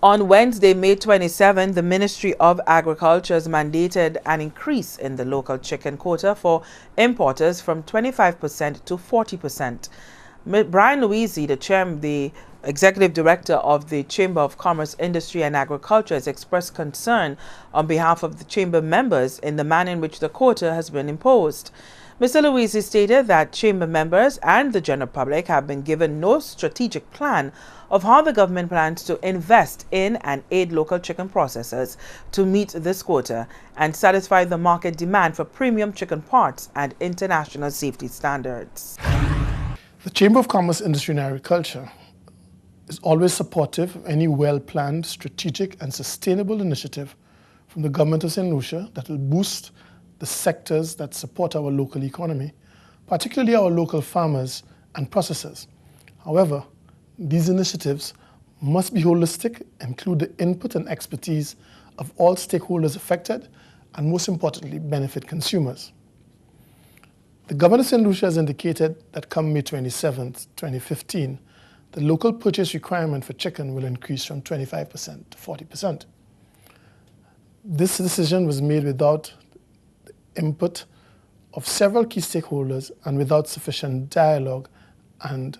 On Wednesday, May 27, the Ministry of Agriculture has mandated an increase in the local chicken quota for importers from 25% to 40%. Brian Louisi, the executive director of the Chamber of Commerce, Industry and Agriculture, has expressed concern on behalf of the chamber members in the manner in which the quota has been imposed. Mr. Louisi stated that chamber members and the general public have been given no strategic plan of how the government plans to invest in and aid local chicken processors to meet this quota and satisfy the market demand for premium chicken parts and international safety standards. The Chamber of Commerce, Industry and Agriculture is always supportive of any well-planned, strategic and sustainable initiative from the government of St. Lucia that will boost the sectors that support our local economy, particularly our local farmers and processors. However, these initiatives must be holistic, include the input and expertise of all stakeholders affected, and most importantly, benefit consumers. The Government of St. Lucia has indicated that come May 27, 2015, the local purchase requirement for chicken will increase from 25% to 40%. This decision was made without input of several key stakeholders and without sufficient dialogue and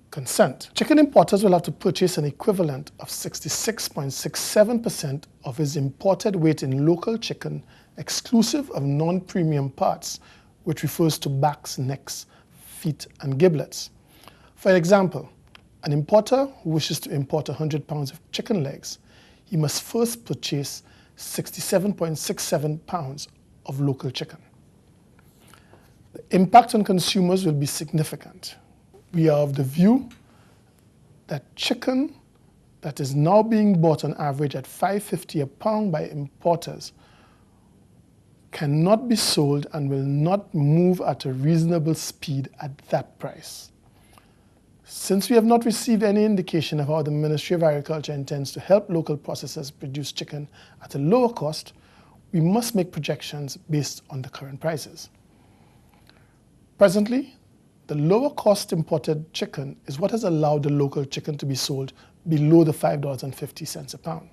consent. Chicken importers will have to purchase an equivalent of 66.67% of his imported weight in local chicken, exclusive of non-premium parts, which refers to backs, necks, feet, and giblets. For example, an importer who wishes to import 100 pounds of chicken legs, he must first purchase 67.67 pounds of local chicken. The impact on consumers will be significant. We are of the view that chicken that is now being bought on average at $5.50 a pound by importers cannot be sold and will not move at a reasonable speed at that price. Since we have not received any indication of how the Ministry of Agriculture intends to help local processors produce chicken at a lower cost, we must make projections based on the current prices. Presently, the lower cost imported chicken is what has allowed the local chicken to be sold below the $5.50 a pound.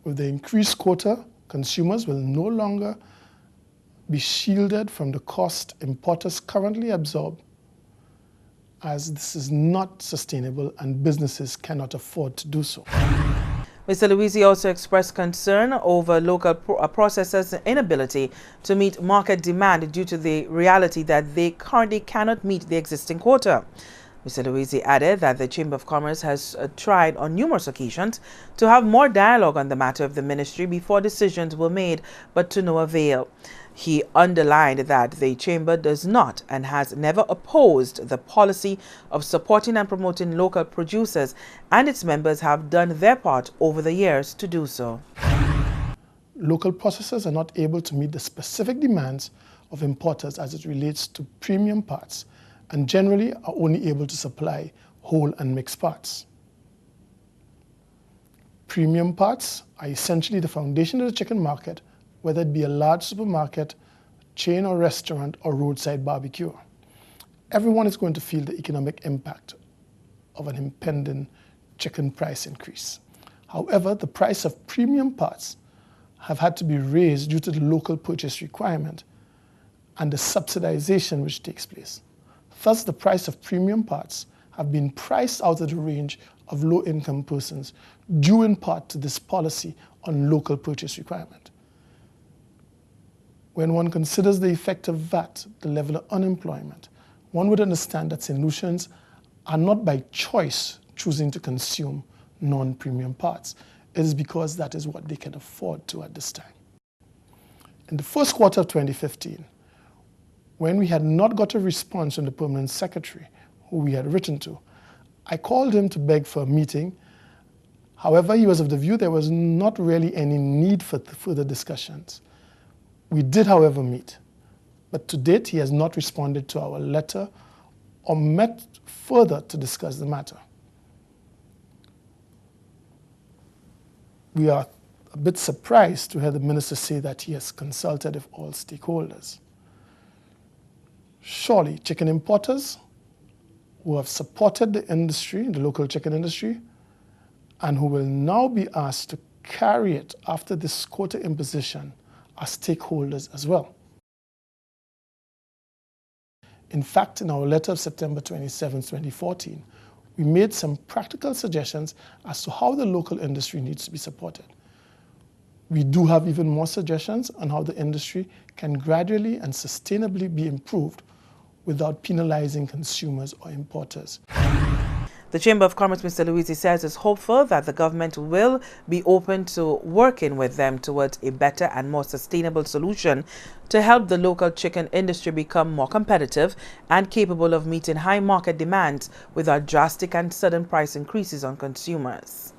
With the increased quota, consumers will no longer be shielded from the cost importers currently absorb, as this is not sustainable and businesses cannot afford to do so. Mr. Louisi also expressed concern over local processors' inability to meet market demand due to the reality that they currently cannot meet the existing quota. Mr. Louisi added that the Chamber of Commerce has tried on numerous occasions to have more dialogue on the matter of the ministry before decisions were made, but to no avail. He underlined that the Chamber does not and has never opposed the policy of supporting and promoting local producers, and its members have done their part over the years to do so. Local processors are not able to meet the specific demands of importers as it relates to premium parts, and generally are only able to supply whole and mixed parts. Premium parts are essentially the foundation of the chicken market, whether it be a large supermarket, chain or restaurant, or roadside barbecue. Everyone is going to feel the economic impact of an impending chicken price increase. However, the price of premium parts have had to be raised due to the local purchase requirement and the subsidization which takes place. Thus, the price of premium parts have been priced out of the range of low-income persons, due in part to this policy on local purchase requirement. When one considers the effect of VAT, the level of unemployment, one would understand that St. Lucians are not by choice choosing to consume non-premium parts. It is because that is what they can afford to at this time. In the first quarter of 2015, when we had not got a response from the permanent secretary, who we had written to, I called him to beg for a meeting. However, he was of the view there was not really any need for further discussions. We did, however, meet, but to date he has not responded to our letter or met further to discuss the matter. We are a bit surprised to hear the minister say that he has consulted with all stakeholders. Surely, chicken importers who have supported the industry, the local chicken industry, and who will now be asked to carry it after this quota imposition are stakeholders as well. In fact, in our letter of September 27, 2014, we made some practical suggestions as to how the local industry needs to be supported. We do have even more suggestions on how the industry can gradually and sustainably be improved without penalizing consumers or importers. The Chamber of Commerce, Mr. Luisi says, is hopeful that the government will be open to working with them towards a better and more sustainable solution to help the local chicken industry become more competitive and capable of meeting high market demands without drastic and sudden price increases on consumers.